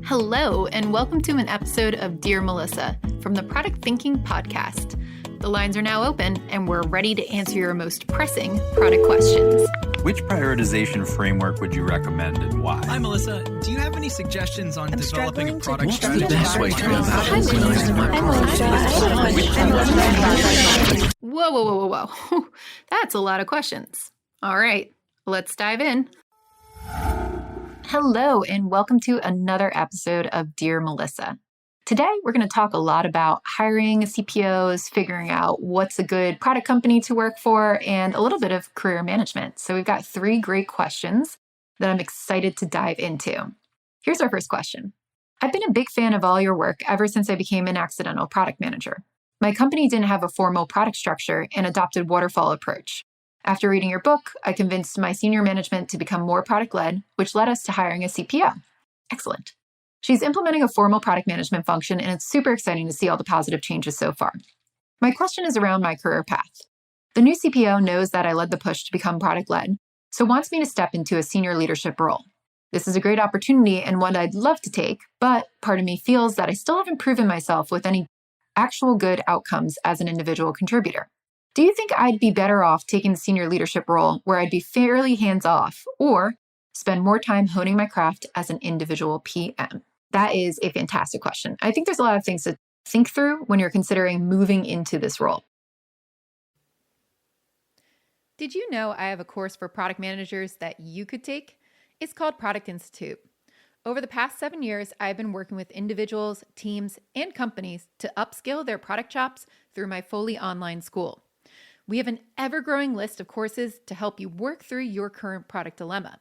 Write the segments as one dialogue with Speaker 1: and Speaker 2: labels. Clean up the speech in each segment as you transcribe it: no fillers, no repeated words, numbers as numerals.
Speaker 1: Hello, and welcome to an episode of Dear Melissa from the Product Thinking Podcast. The lines are now open, and we're ready to answer your most pressing product questions.
Speaker 2: Which prioritization framework would you recommend and why?
Speaker 3: Hi, Melissa. Do you have any suggestions on developing a product
Speaker 4: What's
Speaker 3: strategy?
Speaker 4: the best way to go about it?
Speaker 1: Whoa. That's a lot of questions. All right, let's dive in. Hello, and welcome to another episode of Dear Melissa. Today, we're going to talk a lot about hiring CPOs, figuring out what's a good product company to work for, and a little bit of career management. So we've got 3 great questions that I'm excited to dive into. Here's our first question. I've been a big fan of all your work ever since I became an accidental product manager. My company didn't have a formal product structure and adopted waterfall approach. After reading your book, I convinced my senior management to become more product-led, which led us to hiring a CPO. Excellent. She's implementing a formal product management function, and it's super exciting to see all the positive changes so far. My question is around my career path. The new CPO knows that I led the push to become product-led, so wants me to step into a senior leadership role. This is a great opportunity and one I'd love to take, but part of me feels that I still haven't proven myself with any actual good outcomes as an individual contributor. Do you think I'd be better off taking the senior leadership role where I'd be fairly hands-off or spend more time honing my craft as an individual PM? That is a fantastic question. I think there's a lot of things to think through when you're considering moving into this role. Did you know I have a course for product managers that you could take? It's called Product Institute. Over the past 7 years, I've been working with individuals, teams, and companies to upskill their product chops through my fully online school. We have an ever-growing list of courses to help you work through your current product dilemma.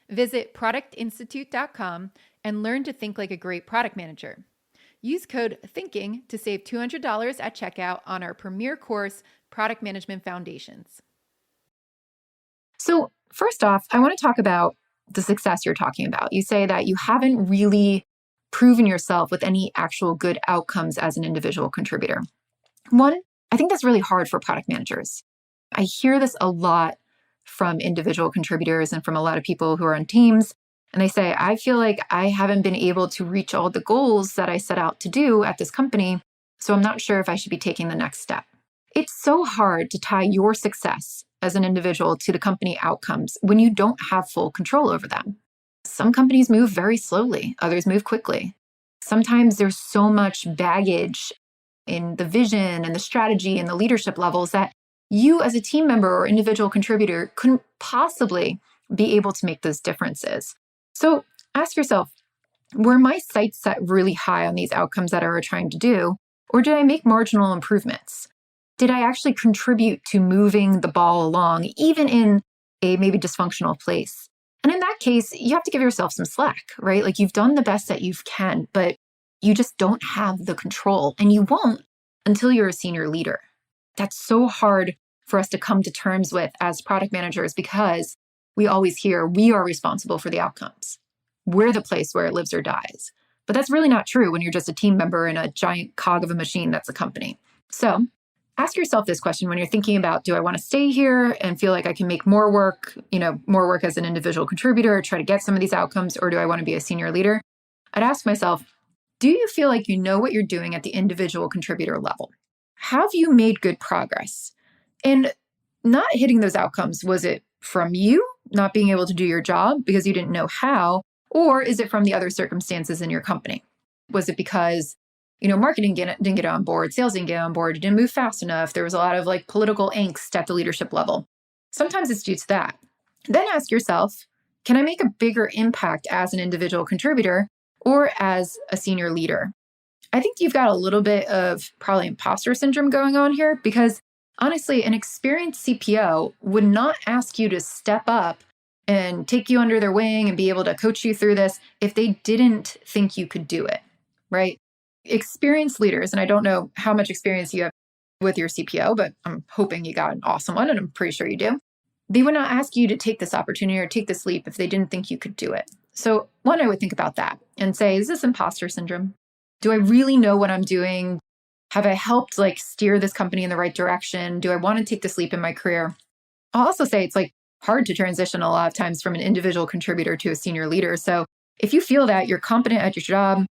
Speaker 1: Visit productinstitute.com and learn to think like a great product manager. Use code THINKING to save $200 at checkout on our premier course, Product Management Foundations. So first off, I want to talk about the success you're talking about. You say that you haven't really proven yourself with any actual good outcomes as an individual contributor. One, I think that's really hard for product managers. I hear this a lot from individual contributors and from a lot of people who are on teams. And they say, I feel like I haven't been able to reach all the goals that I set out to do at this company, so I'm not sure if I should be taking the next step. It's so hard to tie your success as an individual to the company outcomes when you don't have full control over them. Some companies move very slowly, others move quickly. Sometimes there's so much baggage in the vision and the strategy and the leadership levels that you as a team member or individual contributor couldn't possibly be able to make those differences. So ask yourself, were my sights set really high on these outcomes that I were trying to do, or did I make marginal improvements? Did I actually contribute to moving the ball along, even in a maybe dysfunctional place? And in that case, you have to give yourself some slack, right? Like you've done the best that you can, but you just don't have the control, and you won't until you're a senior leader. That's so hard for us to come to terms with as product managers because we always hear we are responsible for the outcomes. We're the place where it lives or dies. But that's really not true when you're just a team member in a giant cog of a machine that's a company. So ask yourself this question when you're thinking about, do I want to stay here and feel like I can make more work as an individual contributor, try to get some of these outcomes, or do I want to be a senior leader? I'd ask myself, do you feel like you know what you're doing at the individual contributor level? Have you made good progress? And not hitting those outcomes, was it from you not being able to do your job because you didn't know how, or is it from the other circumstances in your company? Was it because, marketing didn't get on board, sales didn't get on board, it didn't move fast enough, there was a lot of political angst at the leadership level? Sometimes it's due to that. Then ask yourself, can I make a bigger impact as an individual contributor or as a senior leader? I think you've got a little bit of probably imposter syndrome going on here because honestly, an experienced CPO would not ask you to step up and take you under their wing and be able to coach you through this if they didn't think you could do it, right? Experienced leaders, and I don't know how much experience you have with your CPO, but I'm hoping you got an awesome one, and I'm pretty sure you do. They would not ask you to take this opportunity or take this leap if they didn't think you could do it. So one, I would think about that and say, is this imposter syndrome? Do I really know what I'm doing? Have I helped steer this company in the right direction? Do I want to take this leap in my career? I'll also say it's hard to transition a lot of times from an individual contributor to a senior leader. So If you feel that you're competent at your job,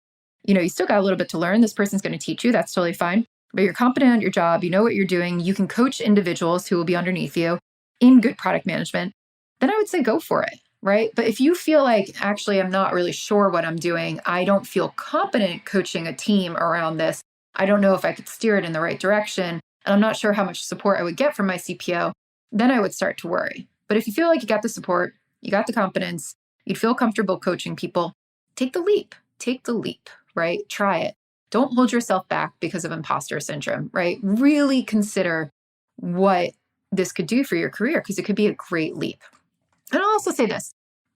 Speaker 1: you still got a little bit to learn. This person's going to teach you. That's totally fine. But you're competent at your job. You know what you're doing. You can coach individuals who will be underneath you in good product management. Then I would say go for it, right? But if you feel like, actually, I'm not really sure what I'm doing. I don't feel competent coaching a team around this. I don't know if I could steer it in the right direction. And I'm not sure how much support I would get from my CPO. Then I would start to worry. But if you feel like you got the support, you got the competence, you'd feel comfortable coaching people, take the leap. Take the leap, right? Try it. Don't hold yourself back because of imposter syndrome, right? Really consider what this could do for your career because it could be a great leap. And I'll also say this.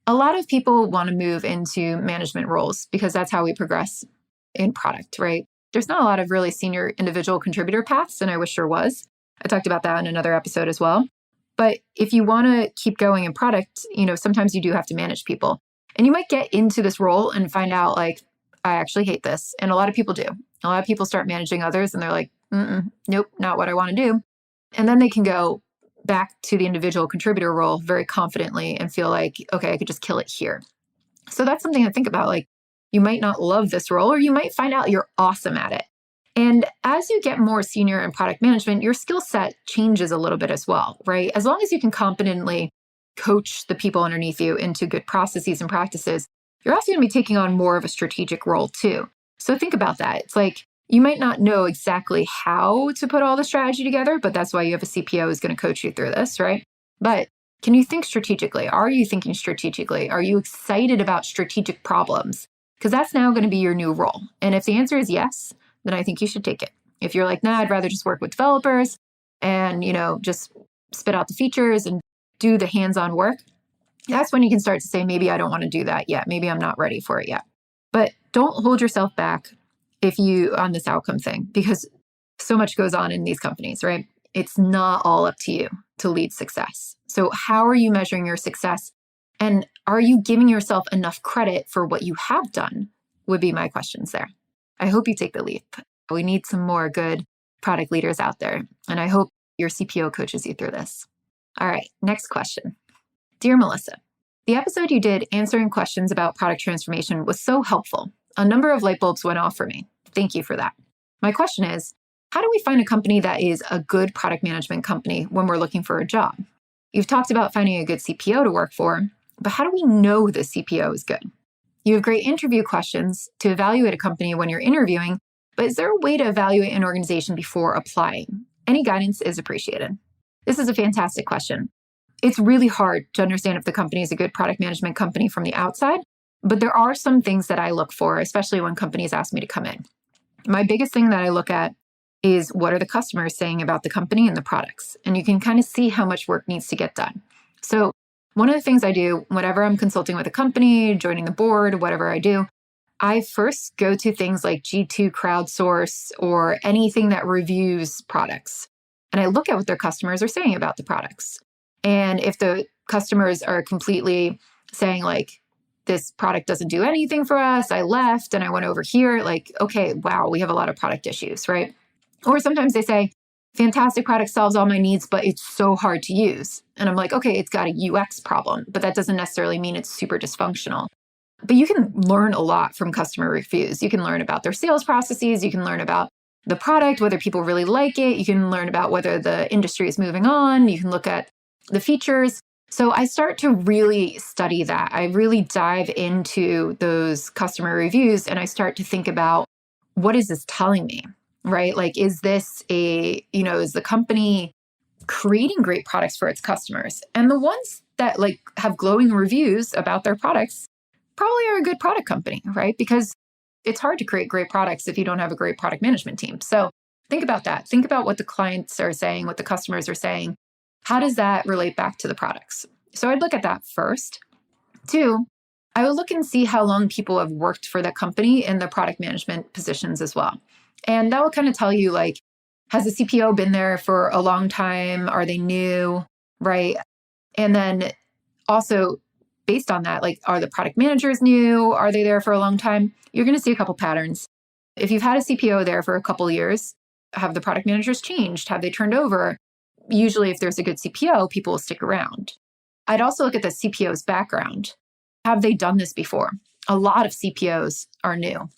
Speaker 1: A lot of people want to move into management roles because that's how we progress in product, right? There's not a lot of really senior individual contributor paths, and I wish there was. I talked about that in another episode as well. But if you want to keep going in product, sometimes you do have to manage people. And you might get into this role and find out, like, I actually hate this. And a lot of people do. A lot of people start managing others and they're like, nope, not what I want to do. And then they can go back to the individual contributor role very confidently and feel like, okay, I could just kill it here. So that's something to think about. Like, you might not love this role, or you might find out you're awesome at it. And as you get more senior in product management, your skill set changes a little bit as well, right? As long as you can competently coach the people underneath you into good processes and practices, you're also going to be taking on more of a strategic role too. So think about that. It's like, you might not know exactly how to put all the strategy together, but that's why you have a CPO who's going to coach you through this, right? But can you think strategically? Are you thinking strategically? Are you excited about strategic problems? Because that's now going to be your new role. And if the answer is yes, then I think you should take it. If you're like, nah, I'd rather just work with developers and, just spit out the features and do the hands-on work, that's when you can start to say, maybe I don't want to do that yet. Maybe I'm not ready for it yet. But don't hold yourself back on this outcome thing, because so much goes on in these companies, right? It's not all up to you to lead success. So how are you measuring your success? And are you giving yourself enough credit for what you have done would be my questions there. I hope you take the leap. We need some more good product leaders out there. And I hope your CPO coaches you through this. All right, next question. Dear Melissa, the episode you did answering questions about product transformation was so helpful. A number of light bulbs went off for me. Thank you for that. My question is, how do we find a company that is a good product management company when we're looking for a job? You've talked about finding a good CPO to work for, but how do we know the CPO is good? You have great interview questions to evaluate a company when you're interviewing, but is there a way to evaluate an organization before applying? Any guidance is appreciated. This is a fantastic question. It's really hard to understand if the company is a good product management company from the outside, but there are some things that I look for, especially when companies ask me to come in. My biggest thing that I look at is, what are the customers saying about the company and the products? And you can kind of see how much work needs to get done. So one of the things I do whenever I'm consulting with a company, joining the board, whatever I do, I first go to things like G2 Crowdsource or anything that reviews products. And I look at what their customers are saying about the products. And if the customers are completely saying, like, this product doesn't do anything for us, I left and I went over here, like, okay, wow, we have a lot of product issues, right? Or sometimes they say, fantastic product, solves all my needs, but it's so hard to use. And I'm like, okay, it's got a UX problem, but that doesn't necessarily mean it's super dysfunctional. But you can learn a lot from customer reviews. You can learn about their sales processes. You can learn about the product, whether people really like it. You can learn about whether the industry is moving on. You can look at the features. So I start to really study that. I really dive into those customer reviews and I start to think about, what is this telling me, right? Like, is this is the company creating great products for its customers? And the ones that have glowing reviews about their products probably are a good product company, right? Because it's hard to create great products if you don't have a great product management team. So think about that. Think about what the clients are saying, what the customers are saying. How does that relate back to the products? So I'd look at that first. 2, I would look and see how long people have worked for the company in the product management positions as well. And that will kind of tell you, like, has the CPO been there for a long time? Are they new, right? And then also, based on that, like, are the product managers new? Are they there for a long time? You're going to see a couple patterns. If you've had a CPO there for a couple years, have the product managers changed? Have they turned over? Usually, if there's a good CPO, people will stick around. I'd also look at the CPO's background. Have they done this before? a lot of CPOs are new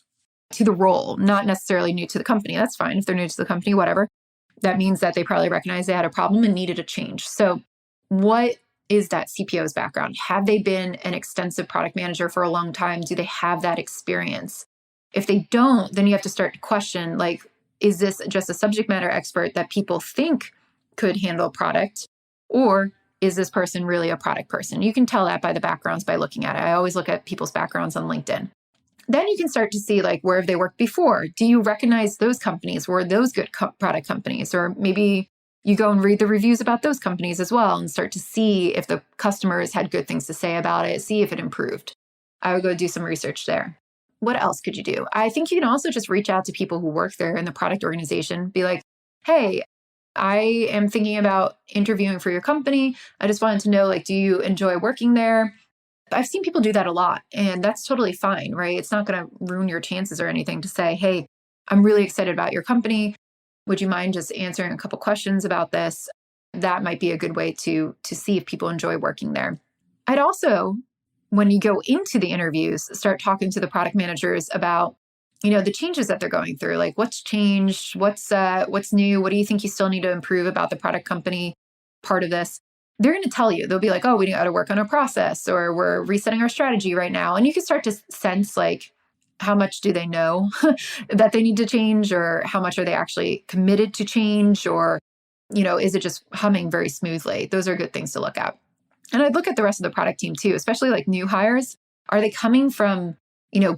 Speaker 1: to the role, not necessarily new to the company. That's fine. If they're new to the company, whatever. That means that they probably recognize they had a problem and needed a change. So what is that CPO's background? Have they been an extensive product manager for a long time? Do they have that experience? If they don't, then you have to start to question, like, is this just a subject matter expert that people think could handle product? Or is this person really a product person? You can tell that by the backgrounds by looking at it. I always look at people's backgrounds on LinkedIn. Then you can start to see, like, where have they worked before? Do you recognize those companies? Were those good product companies? Or maybe you go and read the reviews about those companies as well and start to see if the customers had good things to say about it, see if it improved. I would go do some research there. What else could you do? I think you can also just reach out to people who work there in the product organization. Be like, hey, I am thinking about interviewing for your company. I just wanted to know, like, do you enjoy working there? I've seen people do that a lot, and that's totally fine, right? It's not going to ruin your chances or anything to say, hey, I'm really excited about your company. Would you mind just answering a couple questions about this? That might be a good way to see if people enjoy working there. I'd also, when you go into the interviews, start talking to the product managers about, the changes that they're going through. Like, what's changed? What's new? What do you think you still need to improve about the product company part of this? They're going to tell you. They'll be like, oh, we got to work on a process, or we're resetting our strategy right now. And you can start to sense, like, how much do they know that they need to change, or how much are they actually committed to change, or, is it just humming very smoothly? Those are good things to look at. And I'd look at the rest of the product team too, especially like new hires. Are they coming from,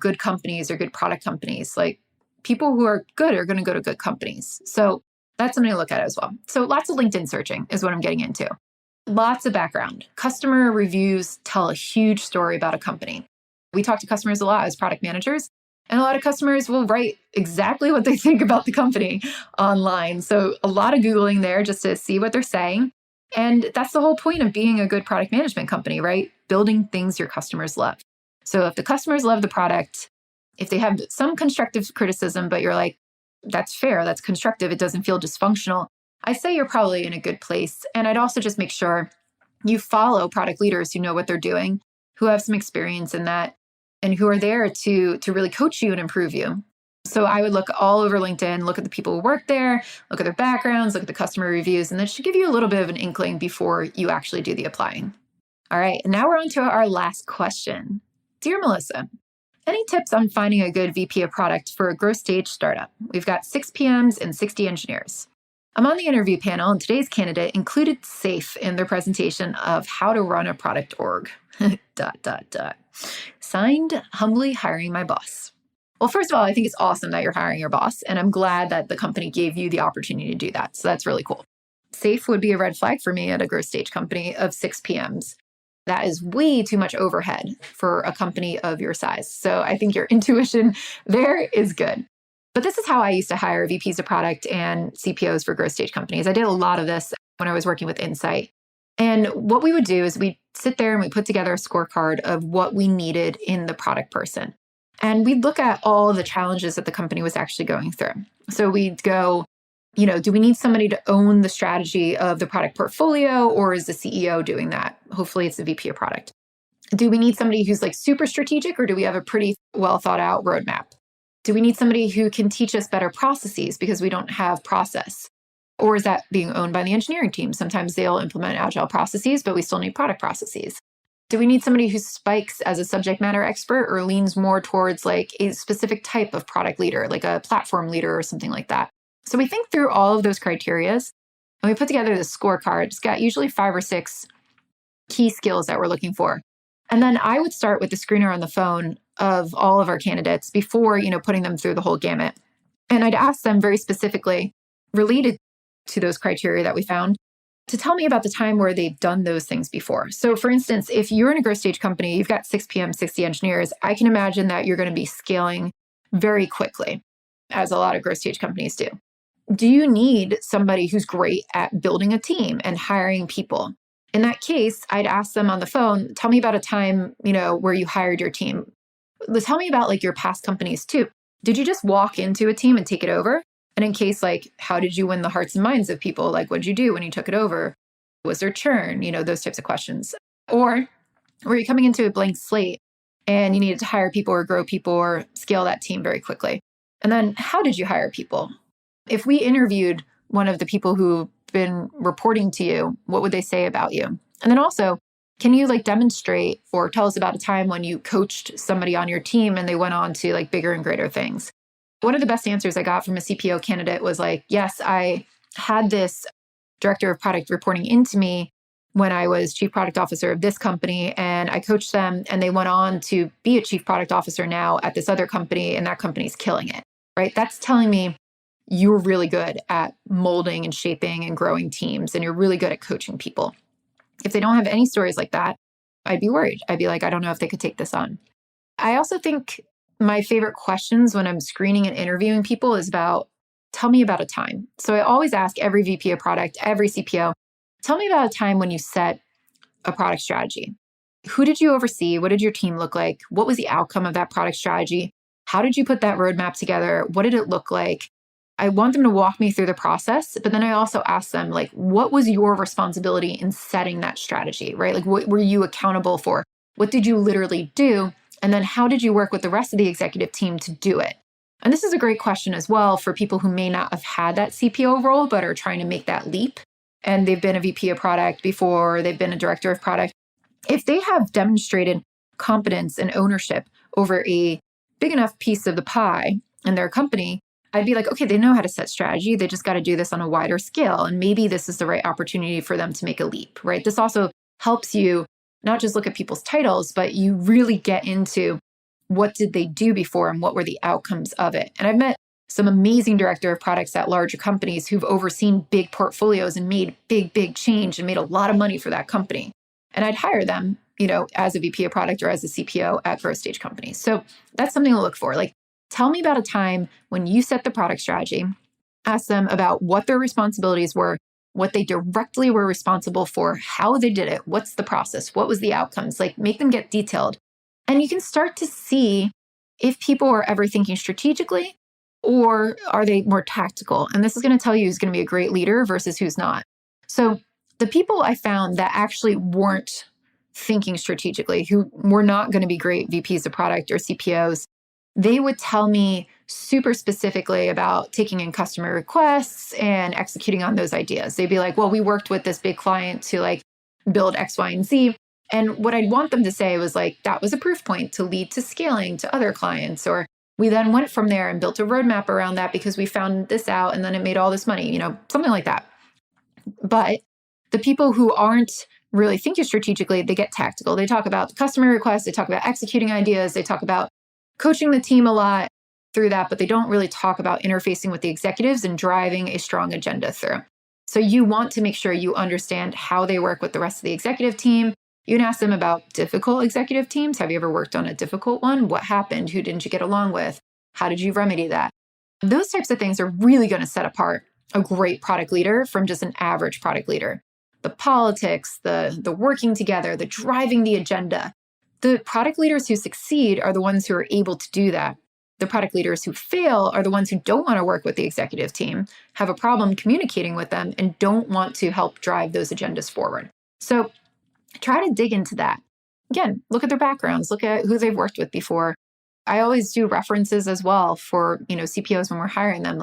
Speaker 1: good companies or good product companies? Like, people who are good are going to go to good companies. So that's something to look at as well. So lots of LinkedIn searching is what I'm getting into. Lots of background. Customer reviews tell a huge story about a company. We talk to customers a lot as product managers, and a lot of customers will write exactly what they think about the company online. So a lot of Googling there just to see what they're saying. And that's the whole point of being a good product management company, right? Building things your customers love. So if the customers love the product, if they have some constructive criticism, but you're like, that's fair, that's constructive, it doesn't feel dysfunctional, I say you're probably in a good place. And I'd also just make sure you follow product leaders who know what they're doing, who have some experience in that, and who are there to really coach you and improve you. So I would look all over LinkedIn, look at the people who work there, look at their backgrounds, look at the customer reviews, and that should give you a little bit of an inkling before you actually do the applying. All right, and now we're on to our last question. Dear Melissa, any tips on finding a good VP of product for a growth stage startup? We've got 6 PMs and 60 engineers. I'm on the interview panel, and today's candidate included SAFE in their presentation of how to run a product org. ... Signed, humbly hiring my boss. Well, first of all, I think it's awesome that you're hiring your boss, and I'm glad that the company gave you the opportunity to do that. So that's really cool. SAFE would be a red flag for me at a growth stage company of 6 PMs. That is way too much overhead for a company of your size. So I think your intuition there is good. But this is how I used to hire VPs of product and CPOs for growth stage companies. I did a lot of this when I was working with Insight. And what we would do is we'd sit there and we put together a scorecard of what we needed in the product person. And we'd look at all the challenges that the company was actually going through. So we'd go, do we need somebody to own the strategy of the product portfolio, or is the CEO doing that? Hopefully it's the VP of product. Do we need somebody who's like super strategic, or do we have a pretty well thought out roadmap? Do we need somebody who can teach us better processes because we don't have process? Or is that being owned by the engineering team? Sometimes they'll implement agile processes, but we still need product processes. Do we need somebody who spikes as a subject matter expert or leans more towards like a specific type of product leader, like a platform leader or something like that? So we think through all of those criterias and we put together this scorecard. It's got usually 5 or 6 key skills that we're looking for. And then I would start with the screener on the phone of all of our candidates before, putting them through the whole gamut. And I'd ask them very specifically, related to those criteria that we found, to tell me about the time where they've done those things before. So for instance, if you're in a growth stage company, you've got 6 PM, 60 engineers, I can imagine that you're going to be scaling very quickly, as a lot of growth stage companies do. Do you need somebody who's great at building a team and hiring people? In that case, I'd ask them on the phone, tell me about a time, where you hired your team. Tell me about like your past companies too. Did you just walk into a team and take it over? And in case, like, how did you win the hearts and minds of people? Like, what did you do when you took it over? Was there churn? Those types of questions. Or were you coming into a blank slate and you needed to hire people or grow people or scale that team very quickly. And then how did you hire people? If we interviewed one of the people who've been reporting to you, what would they say about you? And then also, can you demonstrate or tell us about a time when you coached somebody on your team and they went on to bigger and greater things? One of the best answers I got from a CPO candidate was yes, I had this director of product reporting into me when I was chief product officer of this company, and I coached them and they went on to be a chief product officer now at this other company, and that company's killing it, right? That's telling me you're really good at molding and shaping and growing teams, and you're really good at coaching people. If they don't have any stories like that, I'd be worried. I'd be I don't know if they could take this on. I also think my favorite questions when I'm screening and interviewing people is about, tell me about a time. So I always ask every VP of product, every CPO, tell me about a time when you set a product strategy. Who did you oversee? What did your team look like? What was the outcome of that product strategy? How did you put that roadmap together? What did it look like? I want them to walk me through the process, but then I also ask them, what was your responsibility in setting that strategy, right? What were you accountable for? What did you literally do? And then how did you work with the rest of the executive team to do it? And this is a great question as well for people who may not have had that CPO role, but are trying to make that leap. And they've been a VP of product before, they've been a director of product. If they have demonstrated competence and ownership over a big enough piece of the pie in their company, I'd be okay, they know how to set strategy. They just got to do this on a wider scale. And maybe this is the right opportunity for them to make a leap, right? This also helps you not just look at people's titles, but you really get into what did they do before and what were the outcomes of it. And I've met some amazing director of products at larger companies who've overseen big portfolios and made big change and made a lot of money for that company. And I'd hire them, as a VP of product or as a CPO at growth stage companies. So that's something to look for. Tell me about a time when you set the product strategy, ask them about what their responsibilities were, what they directly were responsible for, how they did it, what's the process, what was the outcomes, make them get detailed. And you can start to see if people are ever thinking strategically or are they more tactical. And this is going to tell you who's going to be a great leader versus who's not. So the people I found that actually weren't thinking strategically, who were not going to be great VPs of product or CPOs, they would tell me super specifically about taking in customer requests and executing on those ideas. They'd be well, we worked with this big client to build X, Y, and Z. And what I'd want them to say was that was a proof point to lead to scaling to other clients. Or we then went from there and built a roadmap around that because we found this out and then it made all this money, something like that. But the people who aren't really thinking strategically, they get tactical. They talk about customer requests. They talk about executing ideas. They talk about coaching the team a lot through that, but they don't really talk about interfacing with the executives and driving a strong agenda through. So you want to make sure you understand how they work with the rest of the executive team. You can ask them about difficult executive teams. Have you ever worked on a difficult one? What happened? Who didn't you get along with? How did you remedy that? Those types of things are really going to set apart a great product leader from just an average product leader. The politics, the working together, the driving the agenda. The product leaders who succeed are the ones who are able to do that. The product leaders who fail are the ones who don't want to work with the executive team, have a problem communicating with them, and don't want to help drive those agendas forward. So try to dig into that. Again, look at their backgrounds, look at who they've worked with before. I always do references as well for, CPOs when we're hiring them,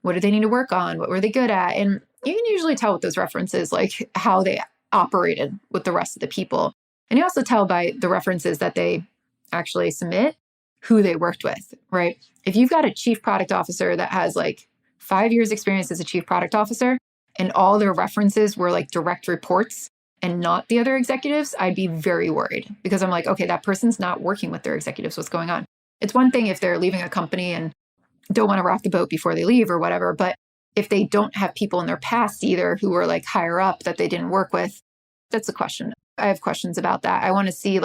Speaker 1: what do they need to work on? What were they good at? And you can usually tell with those references, how they operated with the rest of the people. And you also tell by the references that they actually submit who they worked with, right? If you've got a chief product officer that has 5 years experience as a chief product officer and all their references were direct reports and not the other executives, I'd be very worried because I'm okay, that person's not working with their executives. What's going on? It's one thing if they're leaving a company and don't want to rock the boat before they leave or whatever, but if they don't have people in their past either who were higher up that they didn't work with, that's a question. I have questions about that. I want to see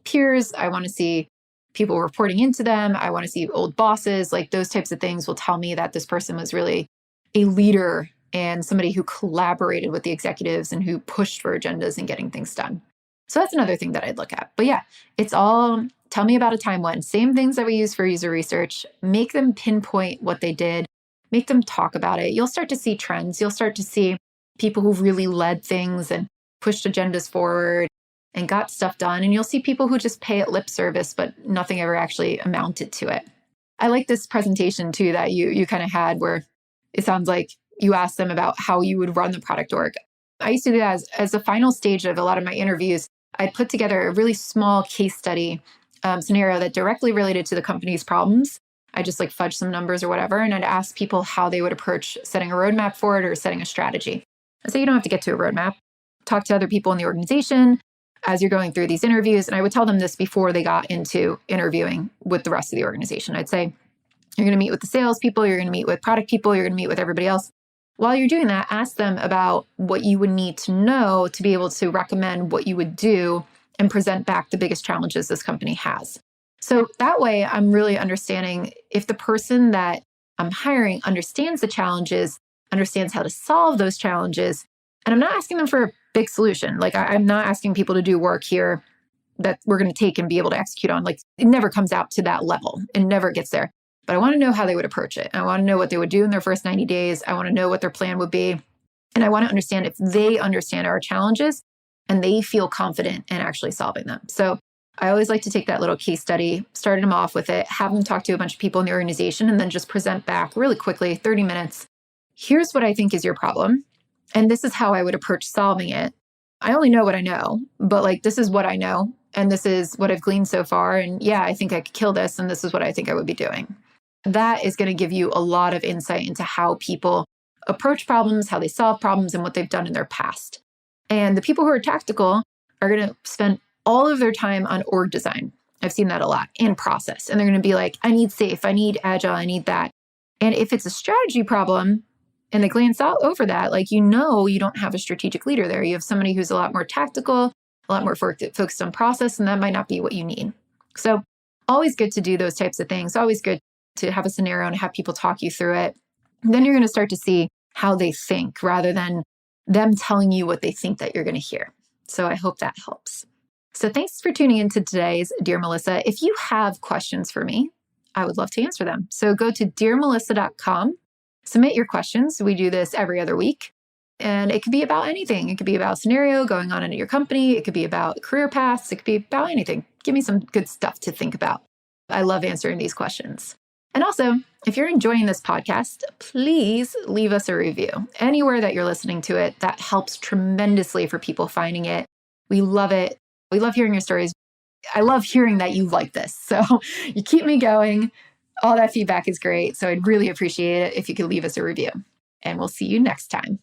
Speaker 1: peers. I want to see people reporting into them. I want to see old bosses. Those types of things will tell me that this person was really a leader and somebody who collaborated with the executives and who pushed for agendas and getting things done. So that's another thing that I'd look at. But yeah, it's all tell me about a time when. Same things that we use for user research. Make them pinpoint what they did. Make them talk about it. You'll start to see trends. You'll start to see people who really led things and pushed agendas forward. and got stuff done. And you'll see people who just pay it lip service, but nothing ever actually amounted to it. I like this presentation too that you kind of had where it sounds like you asked them about how you would run the product org. I used to do that as a final stage of a lot of my interviews. I put together a really small case study scenario that directly related to the company's problems. I just like fudge some numbers or whatever, and I'd ask people how they would approach setting a roadmap for it or setting a strategy. I say you don't have to get to a roadmap. Talk to other people in the organization as you're going through these interviews. And I would tell them this before they got into interviewing with the rest of the organization. I'd say, you're going to meet with the sales people, you're going to meet with product people, you're going to meet with everybody else. While you're doing that, ask them about what you would need to know to be able to recommend what you would do and present back the biggest challenges this company has. So that way, I'm really understanding if the person that I'm hiring understands the challenges, understands how to solve those challenges, and I'm not asking them for a big solution. Like I'm not asking people to do work here that we're going to take and be able to execute on. Like it never comes out to that level. It never gets there. But I want to know how they would approach it. I want to know what they would do in their first 90 days. I want to know what their plan would be. And I want to understand if they understand our challenges and they feel confident in actually solving them. So I always like to take that little case study, started them off with it, have them talk to a bunch of people in the organization, and then just present back really quickly, 30 minutes. Here's what I think is your problem. And this is how I would approach solving it. I only know what I know, but like, this is what I know. And this is what I've gleaned so far. And yeah, I think I could kill this. And this is what I think I would be doing. That is going to give you a lot of insight into how people approach problems, how they solve problems, and what they've done in their past. And the people who are tactical are going to spend all of their time on org design. I've seen that a lot, and process. And they're going to be like, I need safe, I need agile, I need that. And if it's a strategy problem and they glance out over that, like, you don't have a strategic leader there. You have somebody who's a lot more tactical, a lot more focused on process, and that might not be what you need. So always good to do those types of things. Always good to have a scenario and have people talk you through it. And then you're going to start to see how they think rather than them telling you what they think that you're going to hear. So I hope that helps. So thanks for tuning into today's Dear Melissa. If you have questions for me, I would love to answer them. So go to dearmelissa.com, submit your questions. We do this every other week. And it could be about anything. It could be about scenario going on in your company. It could be about career paths. It could be about anything. Give me some good stuff to think about. I love answering these questions. And also, if you're enjoying this podcast, please leave us a review. Anywhere that you're listening to it, that helps tremendously for people finding it. We love it. We love hearing your stories. I love hearing that you like this. So you keep me going. All that feedback is great. So I'd really appreciate it if you could leave us a review. And we'll see you next time.